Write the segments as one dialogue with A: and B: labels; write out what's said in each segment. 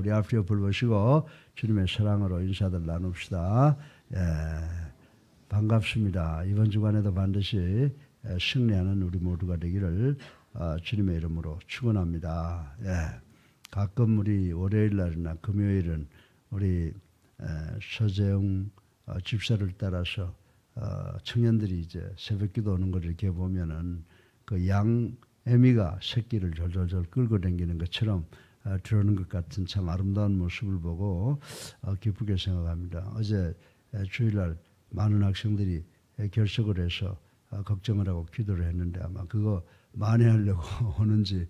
A: 우리 앞에 옆을 보시고 주님의 사랑으로 인사들 나눕시다. 반갑습니다. 이번 주간에도 반드시 승리하는 우리 모두가 되기를 주님의 이름으로 축원합니다. 가끔 우리 월요일 날이나 금요일은 우리 서재웅 집사를 따라서 청년들이 이제 새벽기도 오는 걸 이렇게 보면은 그 양 애미가 새끼를 졸졸졸 끌고 다니는 것처럼 들어오는 것 같은 참 아름다운 모습을 보고 기쁘게 생각합니다. 어제 주일날 많은 학생들이 결석을 해서 걱정을 하고 기도를 했는데 아마 그거 만회하려고 오는지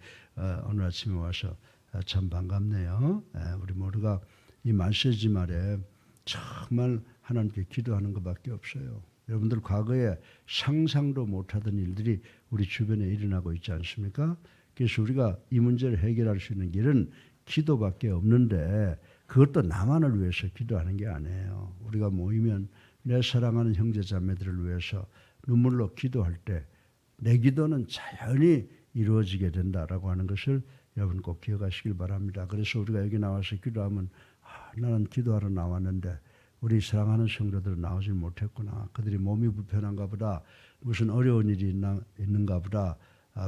A: 오늘 아침에 와서 참 반갑네요. 우리 모두가 이 메시지 말에 정말 하나님께 기도하는 것밖에 없어요. 여러분들 과거에 상상도 못하던 일들이 우리 주변에 일어나고 있지 않습니까? 그래서 우리가 이 문제를 해결할 수 있는 길은 기도밖에 없는데 그것도 나만을 위해서 기도하는 게 아니에요. 우리가 모이면 내 사랑하는 형제 자매들을 위해서 눈물로 기도할 때 내 기도는 자연히 이루어지게 된다라고 하는 것을 여러분 꼭 기억하시길 바랍니다. 그래서 우리가 여기 나와서 기도하면 나는 기도하러 나왔는데 우리 사랑하는 성도들은 나오지 못했구나. 그들이 몸이 불편한가 보다. 무슨 어려운 일이 있는가 보다.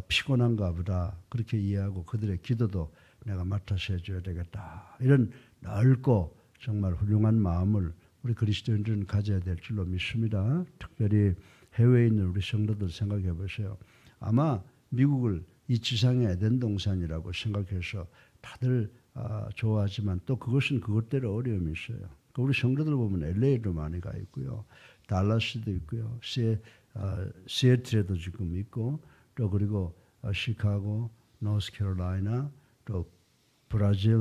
A: 피곤한가 보다. 그렇게 이해하고 그들의 기도도 내가 맡아서 해줘야 되겠다. 이런 넓고 정말 훌륭한 마음을 우리 그리스도인들은 가져야 될 줄로 믿습니다. 특별히 해외에 있는 우리 성도들 생각해 보세요. 아마 미국을 이 지상의 에덴 동산이라고 생각해서 다들 좋아하지만 또 그것은 그것대로 어려움이 있어요. 우리 성도들 보면 LA도 많이 가 있고요. 달라스도 있고요. 시애틀에도 지금 있고 또 그리고 시카고, 노스캐롤라이나 또 브라질,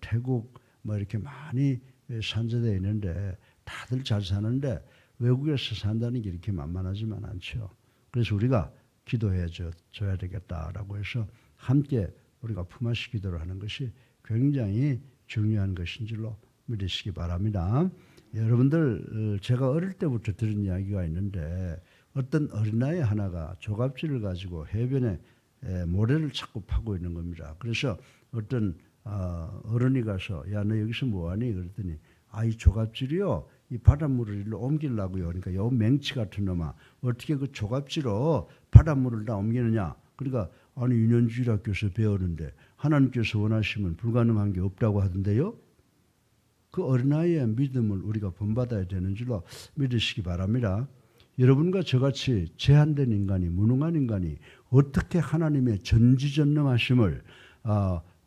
A: 태국 이렇게 많이 산재되어 있는데 다들 잘 사는데 외국에서 산다는 게 이렇게 만만하지만 않죠. 그래서 우리가 기도해 줘야 되겠다라고 해서 함께 우리가 품앗이 기도를 하는 것이 굉장히 중요한 것인 줄로 믿으시기 바랍니다. 여러분들 제가 어릴 때부터 들은 이야기가 있는데 어떤 어린아이 하나가 조갑질을 가지고 해변에 모래를 자꾸 파고 있는 겁니다. 그래서 어떤 어른이 가서 야 너 여기서 뭐하니? 그랬더니 이 조갑질이요. 이 바닷물을 일로 옮기려고요. 그러니까 요 맹치 같은 놈아 어떻게 그 조갑질로 바닷물을 다 옮기느냐. 그러니까 아니 유년주일 학교에서 배우는데 하나님께서 원하시면 불가능한 게 없다고 하던데요. 그 어린아이의 믿음을 우리가 본받아야 되는 줄로 믿으시기 바랍니다. 여러분과 저같이 제한된 인간이 무능한 인간이 어떻게 하나님의 전지전능하심을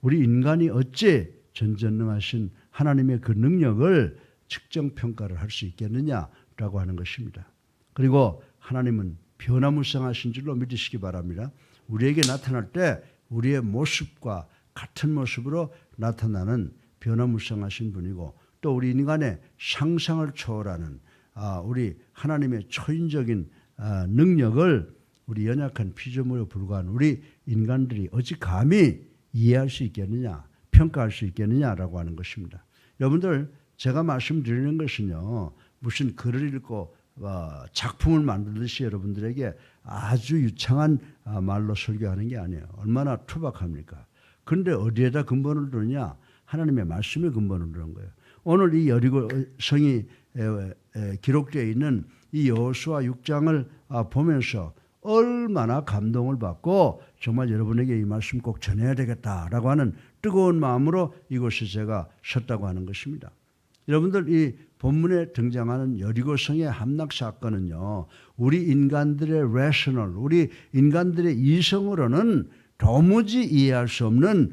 A: 우리 인간이 어찌 전지전능하신 하나님의 그 능력을 측정평가를 할 수 있겠느냐라고 하는 것입니다. 그리고 하나님은 변화무쌍하신 줄로 믿으시기 바랍니다. 우리에게 나타날 때 우리의 모습과 같은 모습으로 나타나는 변화무쌍하신 분이고 또 우리 인간의 상상을 초월하는 우리 하나님의 초인적인 능력을 우리 연약한 피조물에 불과한 우리 인간들이 어찌 감히 이해할 수 있겠느냐, 평가할 수 있겠느냐라고 하는 것입니다. 여러분들 제가 말씀드리는 것은요. 무슨 글을 읽고 작품을 만들듯이 여러분들에게 아주 유창한 말로 설교하는 게 아니에요. 얼마나 투박합니까? 그런데 어디에다 근본을 두느냐? 하나님의 말씀에 근본을 두는 거예요. 오늘 이 여리고 성이 기록되어 있는 이 여호수아 6장을 보면서 얼마나 감동을 받고 정말 여러분에게 이 말씀 꼭 전해야 되겠다라고 하는 뜨거운 마음으로 이곳에 제가 섰다고 하는 것입니다. 여러분들 이 본문에 등장하는 여리고성의 함락 사건은요. 우리 인간들의 rational, 우리 인간들의 이성으로는 도무지 이해할 수 없는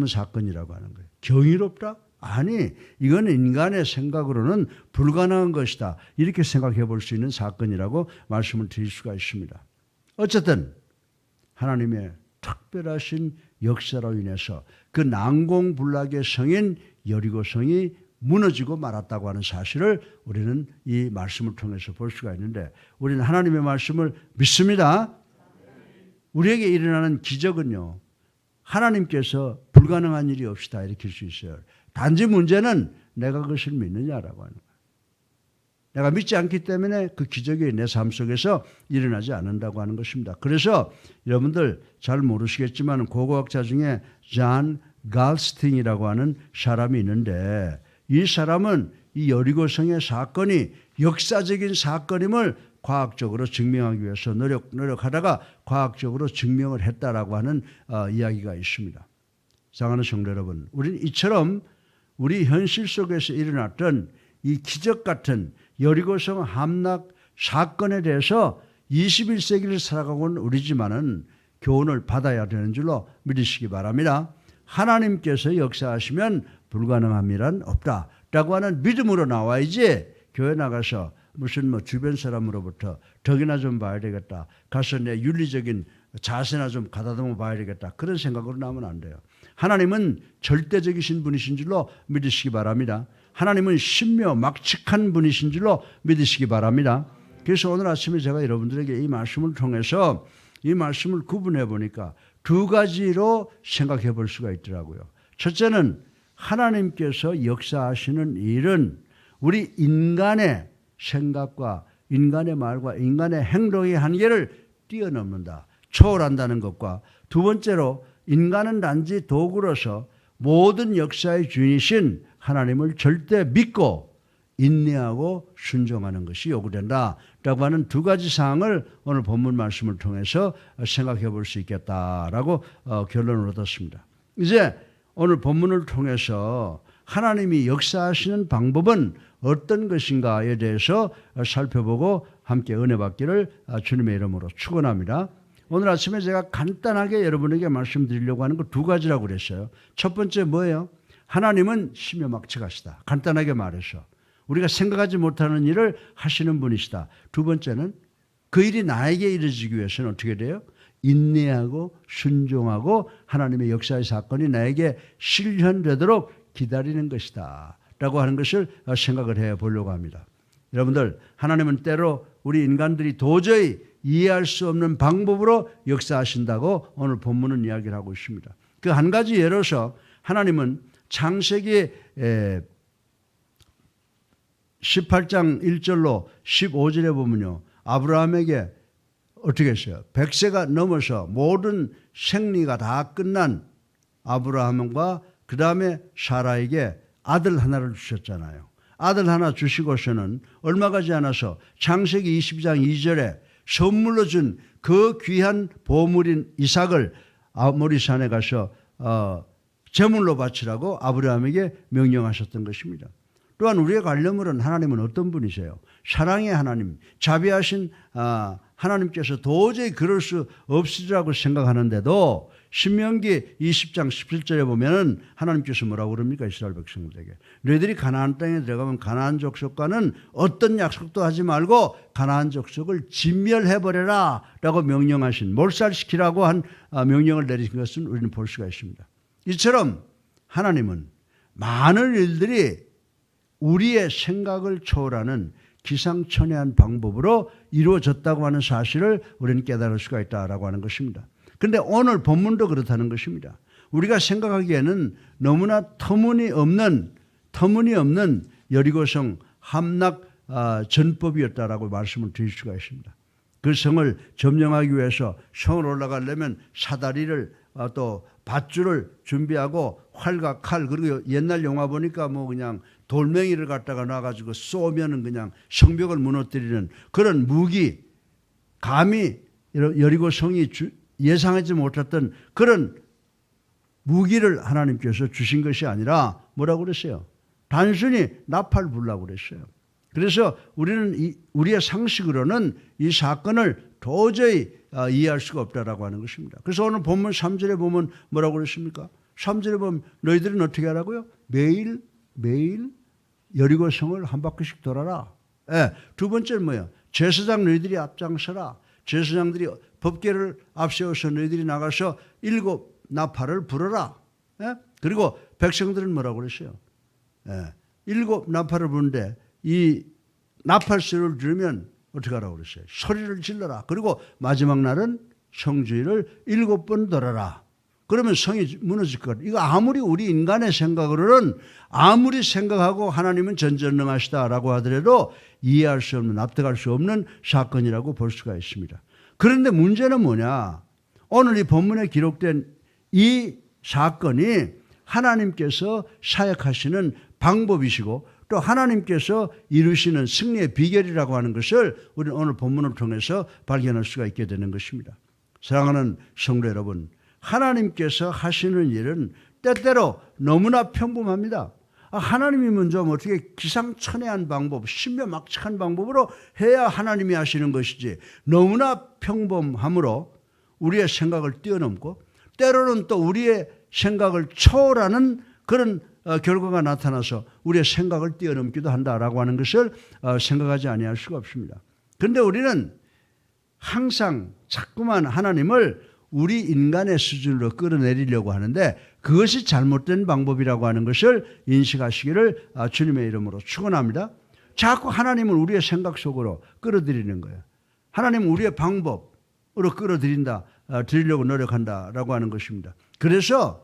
A: 사건이라고 하는 거예요. 경이롭다? 아니, 이건 인간의 생각으로는 불가능한 것이다. 이렇게 생각해 볼 수 있는 사건이라고 말씀을 드릴 수가 있습니다. 어쨌든 하나님의 특별하신 역사로 인해서 그 난공불락의 성인 여리고성이 무너지고 말았다고 하는 사실을 우리는 이 말씀을 통해서 볼 수가 있는데 우리는 하나님의 말씀을 믿습니다. 우리에게 일어나는 기적은요. 하나님께서 불가능한 일이 없이 다 일으킬 수 있어요. 단지 문제는 내가 그것을 믿느냐라고 하는 거예요. 내가 믿지 않기 때문에 그 기적이 내 삶 속에서 일어나지 않는다고 하는 것입니다. 그래서 여러분들 잘 모르시겠지만 고고학자 중에 잔 갈스팅이라고 하는 사람이 있는데 이 사람은 이 여리고성의 사건이 역사적인 사건임을 과학적으로 증명하기 위해서 노력하다가 과학적으로 증명을 했다라고 하는 이야기가 있습니다. 사랑하는 성도 여러분, 우리는 이처럼 우리 현실 속에서 일어났던 이 기적 같은 여리고성 함락 사건에 대해서 21세기를 살아가고 있는 우리지만은 교훈을 받아야 되는 줄로 믿으시기 바랍니다. 하나님께서 역사하시면 불가능함이란 없다라고 하는 믿음으로 나와야지 교회 나가서 무슨 주변 사람으로부터 덕이나 좀 봐야 되겠다. 가서 내 윤리적인 자세나 좀 가다듬어 봐야 되겠다. 그런 생각으로 나오면 안 돼요. 하나님은 절대적이신 분이신 줄로 믿으시기 바랍니다. 하나님은 신묘막측한 분이신 줄로 믿으시기 바랍니다. 그래서 오늘 아침에 제가 여러분들에게 이 말씀을 통해서 이 말씀을 구분해 보니까 두 가지로 생각해 볼 수가 있더라고요. 첫째는 하나님께서 역사하시는 일은 우리 인간의 생각과 인간의 말과 인간의 행동의 한계를 뛰어넘는다, 초월한다는 것과 두 번째로 인간은 단지 도구로서 모든 역사의 주인이신 하나님을 절대 믿고 인내하고 순종하는 것이 요구된다라고 하는 두 가지 사항을 오늘 본문 말씀을 통해서 생각해 볼 수 있겠다라고 결론을 얻었습니다. 이제 오늘 본문을 통해서 하나님이 역사하시는 방법은 어떤 것인가에 대해서 살펴보고 함께 은혜 받기를 주님의 이름으로 축원합니다. 오늘 아침에 제가 간단하게 여러분에게 말씀드리려고 하는 거 두 가지라고 그랬어요. 첫 번째 뭐예요? 하나님은 신묘막측하시다. 간단하게 말해서 우리가 생각하지 못하는 일을 하시는 분이시다. 두 번째는 그 일이 나에게 이루어지기 위해서는 어떻게 돼요? 인내하고 순종하고 하나님의 역사의 사건이 나에게 실현되도록 기다리는 것이다 라고 하는 것을 생각을 해 보려고 합니다. 여러분들, 하나님은 때로 우리 인간들이 도저히 이해할 수 없는 방법으로 역사하신다고 오늘 본문은 이야기를 하고 있습니다. 그 한 가지 예로서 하나님은 창세기 18장 1절로 15절에 보면요, 아브라함에게 어떻게 했어요? 100세가 넘어서 모든 생리가 다 끝난 아브라함과 그 다음에 사라에게 아들 하나를 주셨잖아요. 아들 하나 주시고서는 얼마 가지 않아서 창세기 22장 2절에 선물로 준 그 귀한 보물인 이삭을 모리산에 가서 제물로 바치라고 아브라함에게 명령하셨던 것입니다. 또한 우리의 관념으로는 하나님은 어떤 분이세요? 사랑의 하나님, 자비하신 하나님께서 도저히 그럴 수 없으리라고 생각하는데도 신명기 20장 17절에 보면 하나님께서 뭐라고 그럽니까? 이스라엘 백성들에게 너희들이 가나안 땅에 들어가면 가나안 족속과는 어떤 약속도 하지 말고 가나안 족속을 진멸해버려라 라고 명령하신, 몰살시키라고 한 명령을 내리신 것은 우리는 볼 수가 있습니다. 이처럼 하나님은 많은 일들이 우리의 생각을 초월하는 기상천외한 방법으로 이루어졌다고 하는 사실을 우리는 깨달을 수가 있다라고 하는 것입니다. 그런데 오늘 본문도 그렇다는 것입니다. 우리가 생각하기에는 너무나 터무니없는 여리고성 함락 전법이었다라고 말씀을 드릴 수가 있습니다. 그 성을 점령하기 위해서 성을 올라가려면 사다리를 또 밧줄을 준비하고 활과 칼, 그리고 옛날 영화 보니까 뭐 그냥 돌멩이를 갖다가 놔가지고 쏘면은 그냥 성벽을 무너뜨리는 그런 무기, 감히 여리고 성이 예상하지 못했던 그런 무기를 하나님께서 주신 것이 아니라 뭐라고 그랬어요? 단순히 나팔 불라고 그랬어요. 그래서 우리는 우리의 상식으로는 이 사건을 도저히 이해할 수가 없다라고 하는 것입니다. 그래서 오늘 본문 3절에 보면 뭐라고 그랬습니까? 3절에 보면 너희들은 어떻게 하라고요? 매일 여리고성을 한 바퀴씩 돌아라. 예, 두 번째는 뭐예요? 제사장 너희들이 앞장서라. 제사장들이 법궤를 앞세워서 너희들이 나가서 7 나팔을 불어라. 예? 그리고 백성들은 뭐라고 그랬어요? 7 나팔을 부는데 이 나팔 소리를 들으면 어떻게 하라고 그랬어요? 소리를 질러라. 그리고 마지막 날은 성주일을 7번 돌아라. 그러면 성이 무너질 것 같아요. 이거 아무리 우리 인간의 생각으로는 아무리 생각하고 하나님은 전전능하시다라고 하더라도 이해할 수 없는, 납득할 수 없는 사건이라고 볼 수가 있습니다. 그런데 문제는 뭐냐? 오늘 이 본문에 기록된 이 사건이 하나님께서 사역하시는 방법이시고 또 하나님께서 이루시는 승리의 비결이라고 하는 것을 우리는 오늘 본문을 통해서 발견할 수가 있게 되는 것입니다. 사랑하는 성도 여러분, 하나님께서 하시는 일은 때때로 너무나 평범합니다. 하나님이 먼저 어떻게 기상천외한 방법, 신묘막측한 방법으로 해야 하나님이 하시는 것이지 너무나 평범함으로 우리의 생각을 뛰어넘고 때로는 또 우리의 생각을 초월하는 그런 결과가 나타나서 우리의 생각을 뛰어넘기도 한다라고 하는 것을 생각하지 아니할 수가 없습니다. 그런데 우리는 항상 자꾸만 하나님을 우리 인간의 수준으로 끌어내리려고 하는데 그것이 잘못된 방법이라고 하는 것을 인식하시기를 주님의 이름으로 축원합니다. 자꾸 하나님을 우리의 생각 속으로 끌어들이는 거예요. 하나님은 우리의 방법으로 드리려고 노력한다라고 하는 것입니다. 그래서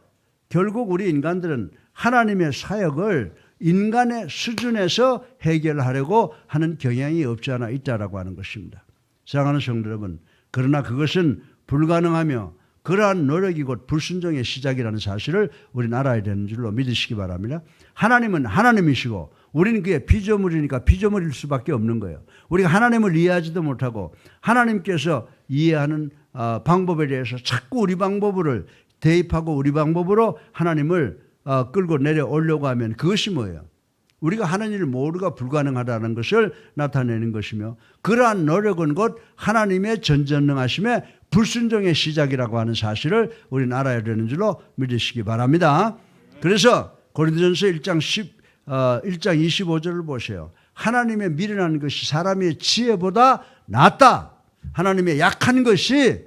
A: 결국 우리 인간들은 하나님의 사역을 인간의 수준에서 해결하려고 하는 경향이 없지 않아 있다라고 하는 것입니다. 사랑하는 성도 여러분, 그러나 그것은 불가능하며 그러한 노력이 곧 불순종의 시작이라는 사실을 우리는 알아야 되는 줄로 믿으시기 바랍니다. 하나님은 하나님이시고 우리는 그의 피조물이니까 피조물일 수밖에 없는 거예요. 우리가 하나님을 이해하지도 못하고 하나님께서 이해하는 방법에 대해서 자꾸 우리 방법을 대입하고 우리 방법으로 하나님을 끌고 내려오려고 하면 그것이 뭐예요? 우리가 하는 일을 모두가 불가능하다는 것을 나타내는 것이며 그러한 노력은 곧 하나님의 전전능하심의 불순종의 시작이라고 하는 사실을 우리는 알아야 되는 줄로 믿으시기 바랍니다. 그래서 고린도전서 1장 25절을 보세요. 하나님의 미련한 것이 사람의 지혜보다 낫다. 하나님의 약한 것이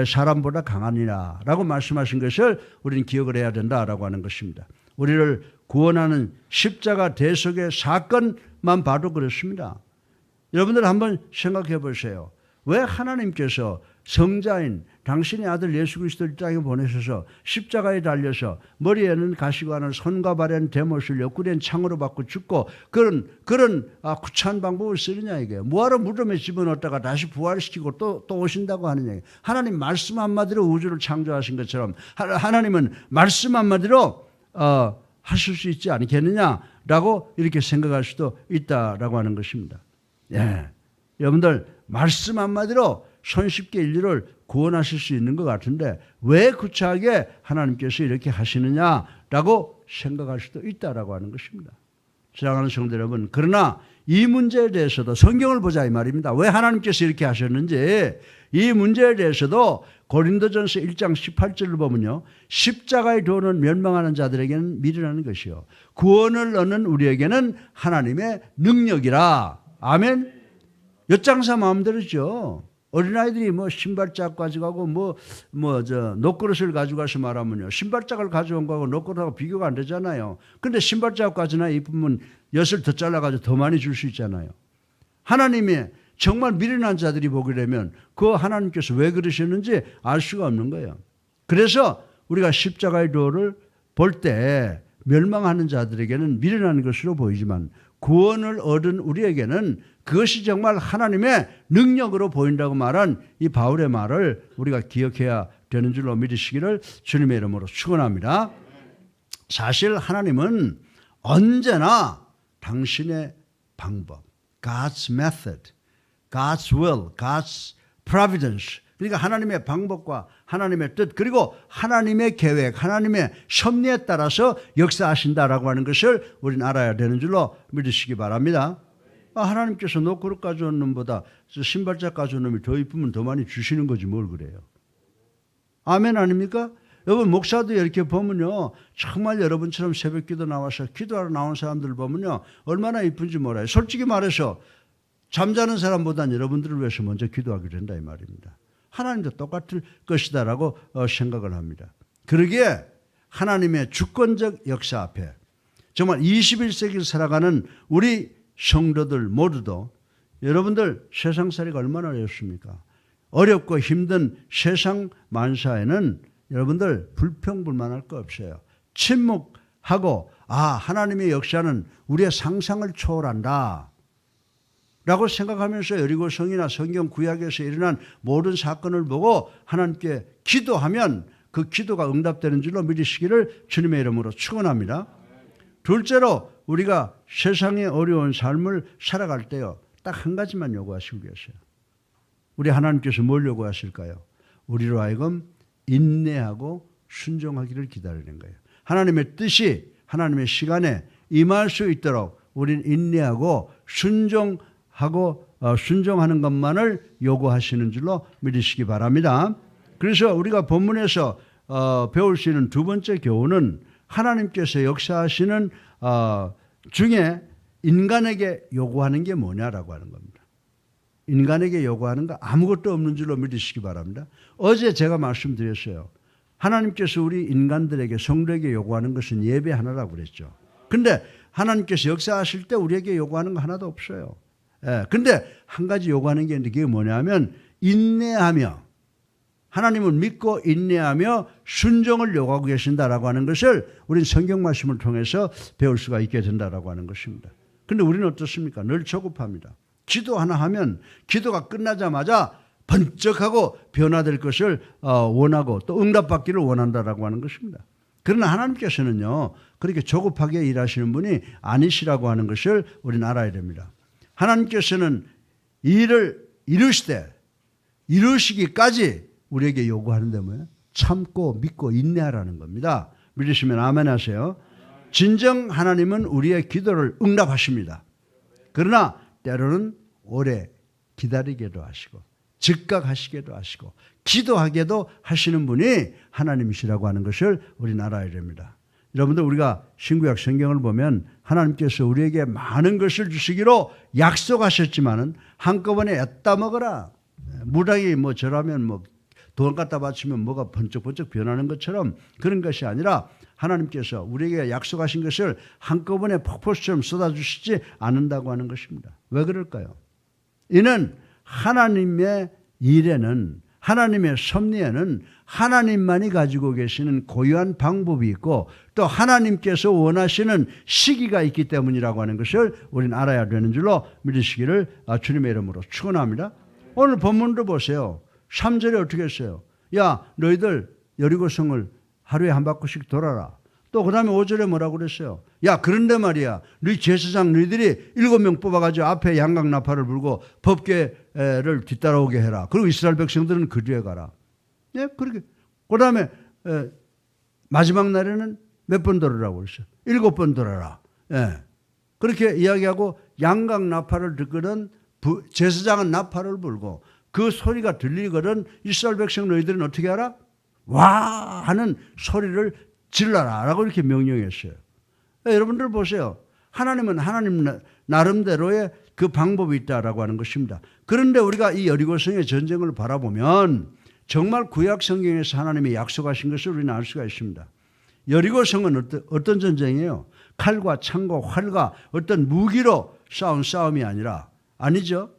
A: 사람보다 강하니라 라고 말씀하신 것을 우리는 기억을 해야 된다라고 하는 것입니다. 우리를 구원하는 십자가 대속의 사건만 봐도 그렇습니다. 여러분들 한번 생각해 보세요. 왜 하나님께서 성자인 당신의 아들 예수 그리스도를 땅에 보내셔서 십자가에 달려서 머리에는 가시관을 손과 발에는 대못을 옆구리엔 창으로 받고 죽고 그런 구차한 방법을 쓰느냐 이게. 뭐하러 무덤에 집어넣었다가 다시 부활시키고 또 오신다고 하느냐. 하나님 말씀 한마디로 우주를 창조하신 것처럼 하나님은 말씀 한마디로 하실 수 있지 않겠느냐라고 이렇게 생각할 수도 있다라고 하는 것입니다. 예. 여러분들 말씀 한마디로 손쉽게 인류를 구원하실 수 있는 것 같은데 왜 구차하게 하나님께서 이렇게 하시느냐라고 생각할 수도 있다라고 하는 것입니다. 사랑하는 성도 여러분, 그러나 이 문제에 대해서도 성경을 보자 이 말입니다. 왜 하나님께서 이렇게 하셨는지 이 문제에 대해서도 고린도전서 1장 18절을 보면요. 십자가의 도는 멸망하는 자들에게는 미련한 것이요 구원을 얻는 우리에게는 하나님의 능력이라. 아멘. 엿장사 마음대로죠. 어린아이들이 신발짝 가져가고 녹그릇을 가져가서 말하면요. 신발짝을 가져온 거하고 녹그릇하고 비교가 안 되잖아요. 근데 신발짝 가져나 이쁘면 엿을 더 잘라가지고 더 많이 줄 수 있잖아요. 하나님의 정말 미련한 자들이 보게 되면 그 하나님께서 왜 그러셨는지 알 수가 없는 거예요. 그래서 우리가 십자가의 도를 볼 때 멸망하는 자들에게는 미련한 것으로 보이지만 구원을 얻은 우리에게는 그것이 정말 하나님의 능력으로 보인다고 말한 이 바울의 말을 우리가 기억해야 되는 줄로 믿으시기를 주님의 이름으로 축원합니다. 사실 하나님은 언제나 당신의 방법, God's method, God's will, God's providence, 그러니까 하나님의 방법과 하나님의 뜻 그리고 하나님의 계획, 하나님의 섭리에 따라서 역사하신다라고 하는 것을 우리는 알아야 되는 줄로 믿으시기 바랍니다. 하나님께서 녹그릇 가져온 놈보다 신발짝 가져온 놈이 더 이쁘면 더 많이 주시는 거지 뭘 그래요. 아멘 아닙니까? 여러분 목사도 이렇게 보면요. 정말 여러분처럼 새벽기도 나와서 기도하러 나온 사람들 보면요. 얼마나 이쁜지 몰라요. 솔직히 말해서 잠자는 사람보다는 여러분들을 위해서 먼저 기도하게 된다 이 말입니다. 하나님도 똑같을 것이다라고 생각을 합니다. 그러기에 하나님의 주권적 역사 앞에 정말 21세기를 살아가는 우리 성도들 모두도 여러분들 세상살이가 얼마나 어렵습니까? 어렵고 힘든 세상 만사에는 여러분들 불평불만할 거 없어요. 침묵하고 하나님의 역사는 우리의 상상을 초월한다 라고 생각하면서 여리고성이나 성경 구약에서 일어난 모든 사건을 보고 하나님께 기도하면 그 기도가 응답되는 줄로 믿으시기를 주님의 이름으로 축원합니다. 둘째로 우리가 세상의 어려운 삶을 살아갈 때요, 딱 한 가지만 요구하시고 계세요. 우리 하나님께서 뭘 요구하실까요? 우리로 하여금 인내하고 순종하기를 기다리는 거예요. 하나님의 뜻이 하나님의 시간에 임할 수 있도록 우리는 인내하고 순종하는 것만을 요구하시는 줄로 믿으시기 바랍니다. 그래서 우리가 본문에서 배울 수 있는 두 번째 교훈은 하나님께서 역사하시는 중에 인간에게 요구하는 게 뭐냐라고 하는 겁니다. 인간에게 요구하는 거 아무것도 없는 줄로 믿으시기 바랍니다. 어제 제가 말씀드렸어요. 하나님께서 우리 인간들에게, 성도에게 요구하는 것은 예배 하나라고 그랬죠. 근데 하나님께서 역사하실 때 우리에게 요구하는 거 하나도 없어요. 근데 한 가지 요구하는 게 있는데 그게 뭐냐면 인내하며, 하나님은 믿고 인내하며 순종을 요구하고 계신다라고 하는 것을 우리는 성경 말씀을 통해서 배울 수가 있게 된다라고 하는 것입니다. 근데 우리는 어떻습니까? 늘 조급합니다. 기도 하나 하면 기도가 끝나자마자 번쩍하고 변화될 것을 원하고 또 응답받기를 원한다라고 하는 것입니다. 그러나 하나님께서는요, 그렇게 조급하게 일하시는 분이 아니시라고 하는 것을 우리는 알아야 됩니다. 하나님께서는 일을 이루시기까지 우리에게 요구하는데 뭐예요? 참고 믿고 인내하라는 겁니다. 믿으시면 아멘 하세요. 진정 하나님은 우리의 기도를 응답하십니다. 그러나 때로는 오래 기다리게도 하시고 즉각하시게도 하시고 기도하게도 하시는 분이 하나님이시라고 하는 것을 우리는 알아야 됩니다. 여러분들, 우리가 신구약 성경을 보면 하나님께서 우리에게 많은 것을 주시기로 약속하셨지만은 한꺼번에 애따 먹어라, 무당이 저라면 돈 갖다 바치면 뭐가 번쩍번쩍 변하는 것처럼 그런 것이 아니라 하나님께서 우리에게 약속하신 것을 한꺼번에 폭포수처럼 쏟아주시지 않는다고 하는 것입니다. 왜 그럴까요? 이는 하나님의 일에는, 하나님의 섭리에는 하나님만이 가지고 계시는 고유한 방법이 있고 또 하나님께서 원하시는 시기가 있기 때문이라고 하는 것을 우리는 알아야 되는 줄로 믿으시기를 주님의 이름으로 축원합니다. 오늘 본문도 보세요. 3절에 어떻게 했어요? 야, 너희들 여리고성을 하루에 한 바퀴씩 돌아라. 또 그 다음에 5절에 뭐라고 그랬어요? 야, 그런데 말이야, 너희 제사장 너희들이 7명 뽑아가지고 앞에 양각 나팔을 불고 법궤를 뒤따라오게 해라. 그리고 이스라엘 백성들은 그 뒤에 가라. 예, 그렇게. 그 다음에 마지막 날에는 몇 번 돌으라고 그랬어요? 7번 돌아라. 예. 그렇게 이야기하고 양각 나팔을 듣거든 제사장은 나팔을 불고 그 소리가 들리거든 이스라엘 백성 너희들은 어떻게 하라? 와 하는 소리를 질러라 라고 이렇게 명령했어요. 여러분들 보세요. 하나님은 하나님 나름대로의 그 방법이 있다라고 하는 것입니다. 그런데 우리가 이 여리고성의 전쟁을 바라보면 정말 구약 성경에서 하나님이 약속하신 것을 우리는 알 수가 있습니다. 여리고성은 어떤 전쟁이에요? 칼과 창과 활과 어떤 무기로 싸운 싸움이 아니죠.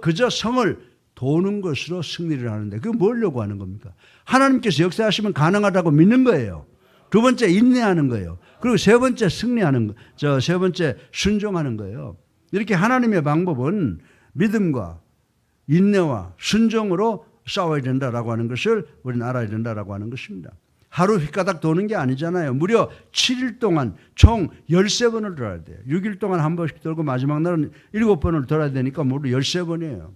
A: 그저 성을 도는 것으로 승리를 하는데 그게 뭐려고 하는 겁니까? 하나님께서 역사하시면 가능하다고 믿는 거예요. 두 번째 인내하는 거예요. 그리고 세 번째 승리하는 거, 세 번째 순종하는 거예요. 이렇게 하나님의 방법은 믿음과 인내와 순종으로 싸워야 된다라고 하는 것을 우리는 알아야 된다라고 하는 것입니다. 하루 휘가닥 도는 게 아니잖아요. 무려 7일 동안 총 13번을 돌아야 돼요. 6일 동안 한 번씩 돌고 마지막 날은 7번을 돌아야 되니까 모두 13번이에요.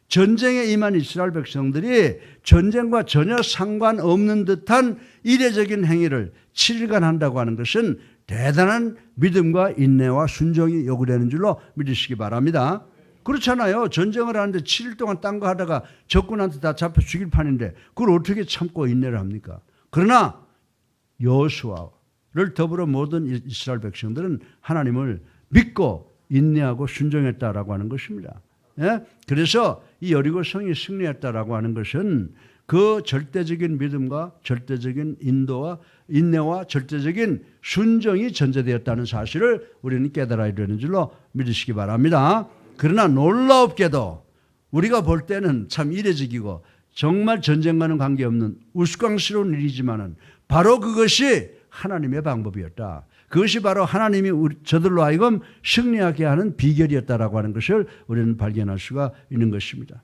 A: 전쟁에 임한 이스라엘 백성들이 전쟁과 전혀 상관없는 듯한 이례적인 행위를 7일간 한다고 하는 것은 대단한 믿음과 인내와 순종이 요구되는 줄로 믿으시기 바랍니다. 그렇잖아요. 전쟁을 하는데 7일 동안 딴 거 하다가 적군한테 다 잡혀 죽일 판인데 그걸 어떻게 참고 인내를 합니까? 그러나 여호수아를 더불어 모든 이스라엘 백성들은 하나님을 믿고 인내하고 순종했다라고 하는 것입니다. 예? 그래서 이 여리고성이 승리했다라고 하는 것은 그 절대적인 믿음과 절대적인 인내와 절대적인 순종이 전제되었다는 사실을 우리는 깨달아야 되는 줄로 믿으시기 바랍니다. 그러나 놀랍게도 우리가 볼 때는 참 이례적이고 정말 전쟁과는 관계없는 우스꽝스러운 일이지만은 바로 그것이 하나님의 방법이었다. 그것이 바로 하나님이 저들로 하여금 승리하게 하는 비결이었다라고 하는 것을 우리는 발견할 수가 있는 것입니다.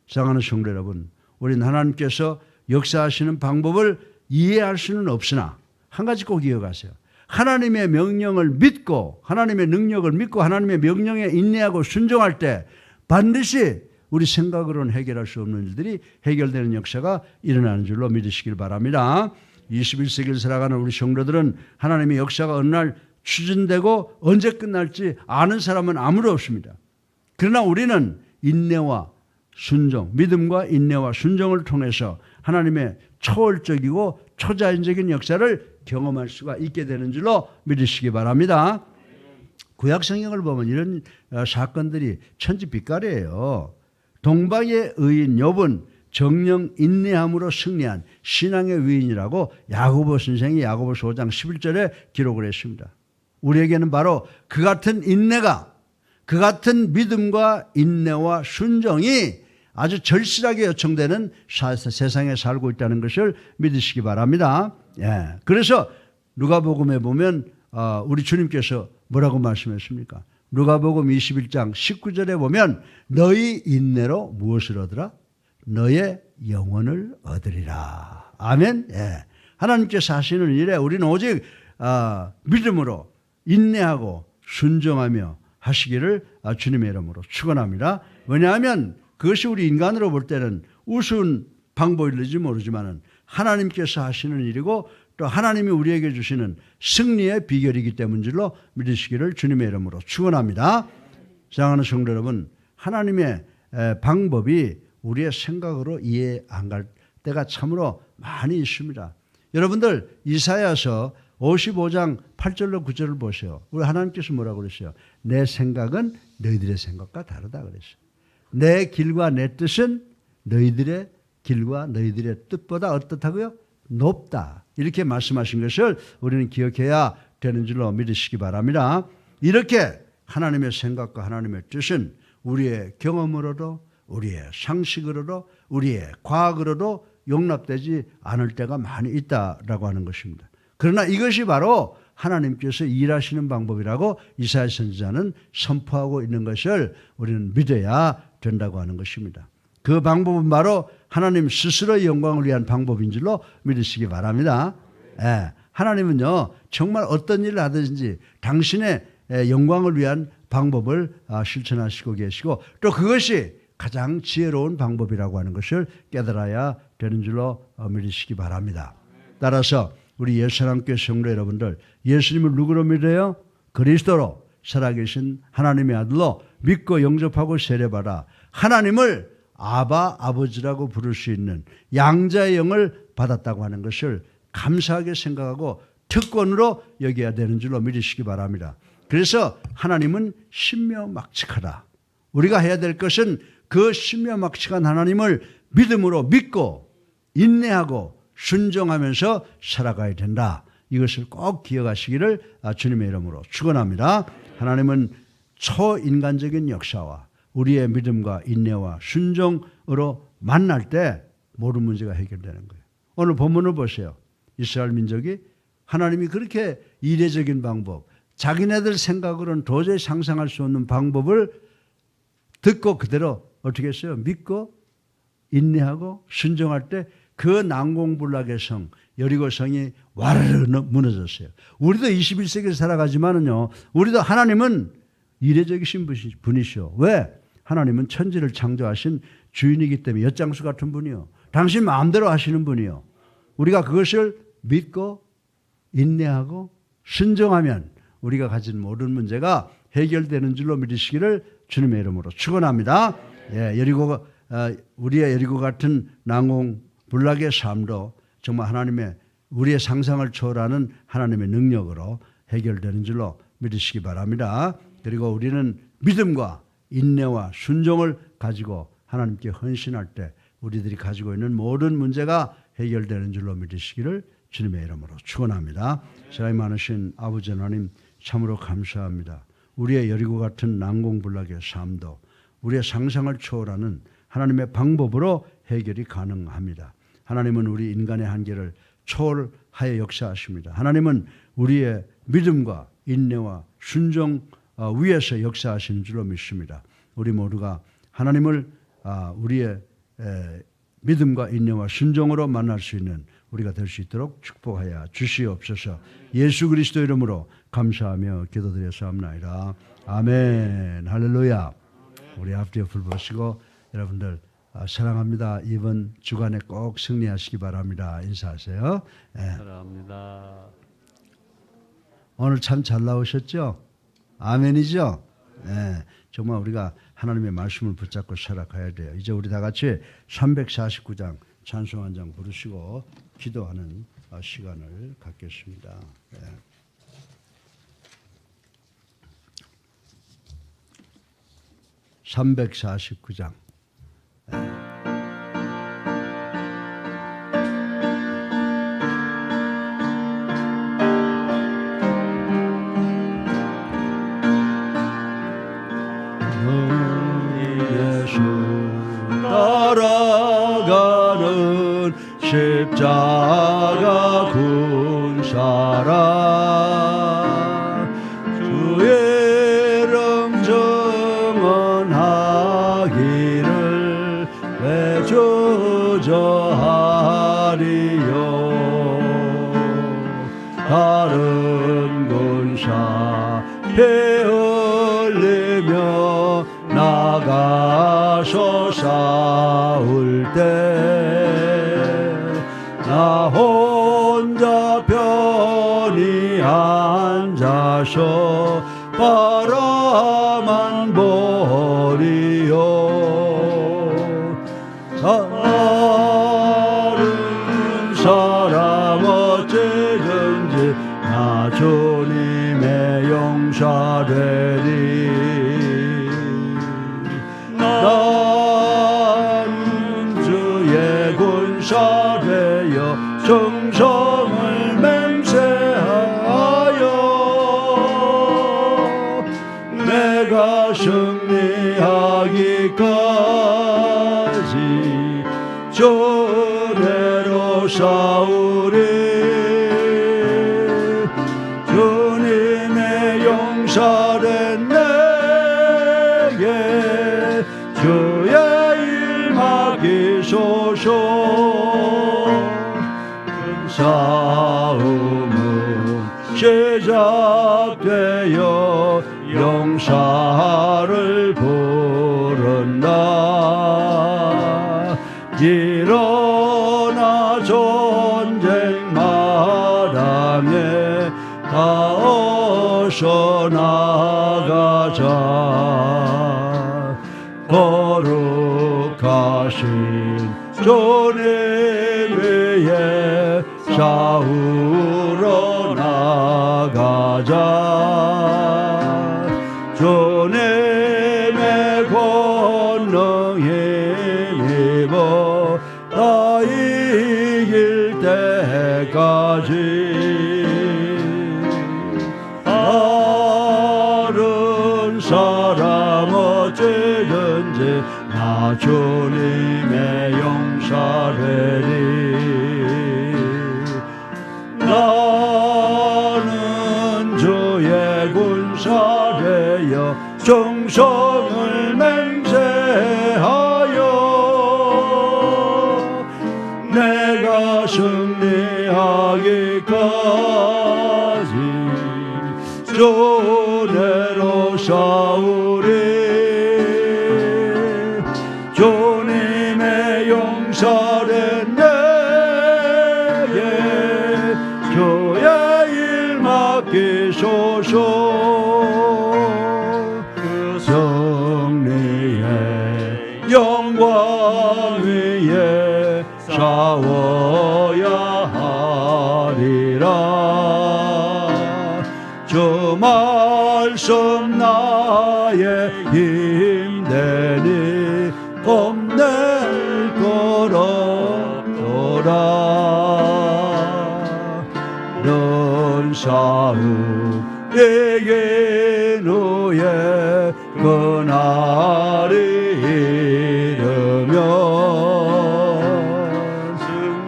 A: 사랑하는 성도 여러분, 우리는 하나님께서 역사하시는 방법을 이해할 수는 없으나 한 가지 꼭 기억하세요. 하나님의 명령을 믿고 하나님의 능력을 믿고 하나님의 명령에 인내하고 순종할 때 반드시 우리 생각으로는 해결할 수 없는 일들이 해결되는 역사가 일어나는 줄로 믿으시길 바랍니다. 21세기를 살아가는 우리 성도들은 하나님의 역사가 어느 날 추진되고 언제 끝날지 아는 사람은 아무도 없습니다. 그러나 우리는 인내와 순종, 믿음과 인내와 순종을 통해서 하나님의 초월적이고 초자연적인 역사를 경험할 수가 있게 되는 줄로 믿으시기 바랍니다. 구약 성경을 보면 이런 사건들이 천지빛깔이에요. 동방의 의인 욥은 정령 인내함으로 승리한 신앙의 위인이라고 야고보 선생이 야고보서 5장 11절에 기록을 했습니다. 우리에게는 바로 그 같은 인내가, 그 같은 믿음과 인내와 순종이 아주 절실하게 요청되는 세상에 살고 있다는 것을 믿으시기 바랍니다. 예. 그래서 누가복음에 보면 우리 주님께서 뭐라고 말씀했습니까? 누가복음 21장 19절에 보면 너희 인내로 무엇을 얻으라? 너의 영혼을 얻으리라. 아멘. 예. 하나님께서 하시는 일에 우리는 오직 믿음으로 인내하고 순종하며 하시기를 주님의 이름으로 축원합니다. 왜냐하면 그것이 우리 인간으로 볼 때는 우스운 방법일지 모르지만 하나님께서 하시는 일이고 또 하나님이 우리에게 주시는 승리의 비결이기 때문인 줄로 믿으시기를 주님의 이름으로 축원합니다. 사랑하는 성도 여러분, 하나님의 방법이 우리의 생각으로 이해 안 갈 때가 참으로 많이 있습니다. 여러분들 이사야서 55장 8절로 9절을 보세요. 우리 하나님께서 뭐라고 그랬어요? 내 생각은 너희들의 생각과 다르다 그랬어요. 내 길과 내 뜻은 너희들의 길과 너희들의 뜻보다 어떻다고요? 높다. 이렇게 말씀하신 것을 우리는 기억해야 되는 줄로 믿으시기 바랍니다. 이렇게 하나님의 생각과 하나님의 뜻은 우리의 경험으로도 우리의 상식으로도 우리의 과학으로도 용납되지 않을 때가 많이 있다라고 하는 것입니다. 그러나 이것이 바로 하나님께서 일하시는 방법이라고 이사야 선지자는 선포하고 있는 것을 우리는 믿어야 된다고 하는 것입니다. 그 방법은 바로 하나님 스스로의 영광을 위한 방법인 줄로 믿으시기 바랍니다. 예, 하나님은요 정말 어떤 일을 하든지 당신의 영광을 위한 방법을 실천하시고 계시고 또 그것이 가장 지혜로운 방법이라고 하는 것을 깨달아야 되는 줄로 믿으시기 바랍니다. 따라서 우리 예수사랑교회 성도 여러분들, 예수님을 누구로 믿어요? 그리스도로 살아계신 하나님의 아들로 믿고 영접하고 세례받아 하나님을 아바 아버지라고 부를 수 있는 양자의 영을 받았다고 하는 것을 감사하게 생각하고 특권으로 여겨야 되는 줄로 믿으시기 바랍니다. 그래서 하나님은 신묘막측하다. 우리가 해야 될 것은 그 신묘막측한 하나님을 믿음으로 믿고 인내하고 순종하면서 살아가야 된다. 이것을 꼭 기억하시기를 주님의 이름으로 축원합니다. 하나님은 초인간적인 역사와 우리의 믿음과 인내와 순종으로 만날 때 모든 문제가 해결되는 거예요. 오늘 본문을 보세요. 이스라엘 민족이 하나님이 그렇게 이례적인 방법, 자기네들 생각으로는 도저히 상상할 수 없는 방법을 듣고 그대로 어떻게 했어요? 믿고 인내하고 순종할 때 그 난공불락의 성 여리고 성이 와르르 무너졌어요. 우리도 21세기를 살아가지만은요, 우리도 하나님은 이례적이신 분이시오. 왜? 하나님은 천지를 창조하신 주인이기 때문에 엿장수 같은 분이요. 당신 마음대로 하시는 분이요. 우리가 그것을 믿고 인내하고 순종하면 우리가 가진 모든 문제가 해결되는 줄로 믿으시기를 주님의 이름으로 축원합니다. 예, 우리의 여리고 같은 난공불락의 삶도 정말 하나님의 우리의 상상을 초월하는 하나님의 능력으로 해결되는 줄로 믿으시기 바랍니다. 그리고 우리는 믿음과 인내와 순종을 가지고 하나님께 헌신할 때 우리들이 가지고 있는 모든 문제가 해결되는 줄로 믿으시기를 주님의 이름으로 축원합니다. 사랑이 많으신 아버지 하나님 참으로 감사합니다. 우리의 여리고 같은 난공불락의 삶도 우리의 상상을 초월하는 하나님의 방법으로 해결이 가능합니다. 하나님은 우리 인간의 한계를 초월하여 역사하십니다. 하나님은 우리의 믿음과 인내와 순종 위에서 역사하시는 줄로 믿습니다. 우리 모두가 하나님을 우리의 믿음과 인내와 순종으로 만날 수 있는 우리가 될 수 있도록 축복하여 주시옵소서. 예수 그리스도 이름으로 감사하며 기도드렸사옵나이다. 아멘. 할렐루야. 우리 앞뒤 옆을 보시고 여러분들 사랑합니다. 이번 주간에 꼭 승리하시기 바랍니다. 인사하세요.
B: 사랑합니다.
A: 오늘 참 잘 나오셨죠? 아멘이죠? 정말 우리가 하나님의 말씀을 붙잡고 살아가야 돼요. 이제 우리 다 같이 349장 찬송 한 장 부르시고 기도하는 시간을 갖겠습니다. 349장. 예수 따라가는 십자가 군사라 주의 이름 증언하기를 왜 주저하리요 다른 군사 피 흘리며 나가서 싸울 때 나 혼자 편히 앉아서 바라만 보리요 다른 사람 어찌든지 나 주님의 용사되리 나는 주의 군사 되어 정성을 맹세하여 내가 승리하기까지 주대로 싸우리 주님의 용사된 내게 주의 일 맡기소서 싸움은 시작되어 용사를 부른다 일어나 전쟁 마당에 다 어서 나가자 거룩하신 주님 위에 싸우러 나가자 주님의 권능 힘입어 다 이길 때까지 다른 사람 어찌든지 나 주님의 용사되리 나는 주의 군사 되어 정성을 맹세하여 내가 승리하기까지 주대로 싸우리 주님의 용사된 내게 주의 일 맡기소서 그 승리의 영광 위에 싸워야 하리라 주 말씀 나의 힘되니 겁낼 것 없도다 넌 싸움 이긴 후에 그날이 이르면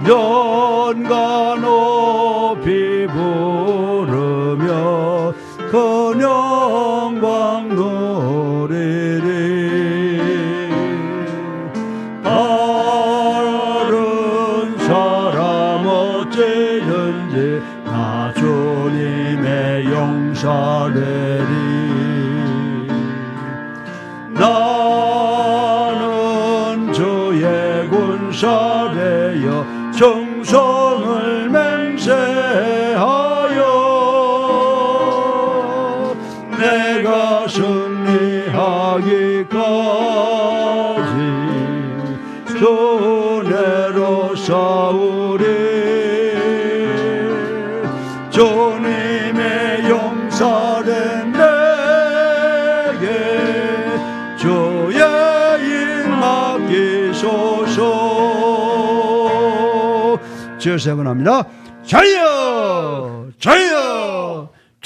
A: 승전가 높이 부르며 그 영광 누리리 다른 사람 되리. 나는 주의 군사되어 정성을 맹세하여 내가 승리하기까지 손해로 싸우리. 주님의 용서는 내게 주의 일 맡기소서. 주여 세번합니다. 자여 자여